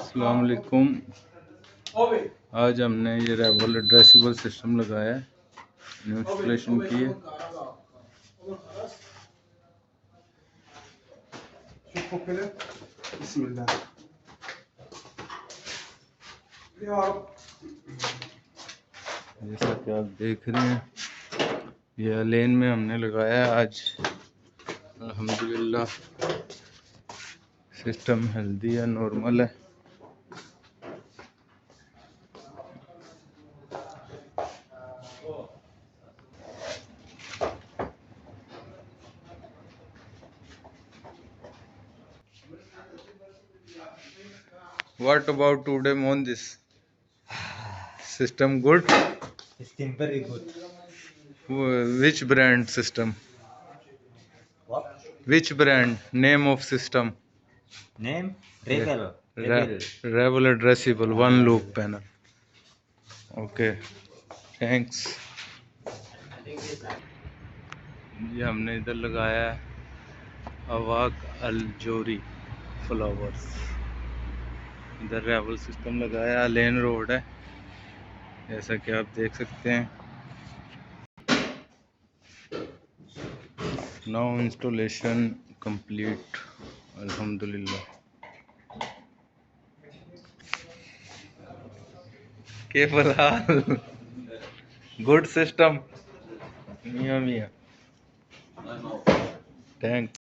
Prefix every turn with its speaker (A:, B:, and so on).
A: अस्सलाम वालेकुम। आज हमने ये रेवल एड्रेसिबल सिस्टम लगाया है, न्यू इंस्टॉलेशन की है। जैसा कि आप देख रहे हैं, ये लेन में हमने लगाया है आज। अल्हम्दुलिल्लाह सिस्टम हेल्दी है, नॉर्मल है। What about today on this system? Good.
B: System very good.
A: Which brand system?
B: What?
A: Which brand? Name of system?
B: Name?
A: Yeah.
B: Rebel. Rebel.
A: Revel addressable one loop panel. Okay. Thanks. ये हमने इधर लगाया है अवाक अलजोरी flowers. इधर रेवल system लगाया, lane road है जैसा कि आप देख सकते हैं। नाउ इंस्टॉलेशन कंप्लीट अल्हम्दुलिल्लाह। के फिलहाल गुड सिस्टम मियाँ मियाँ। थैंक्स।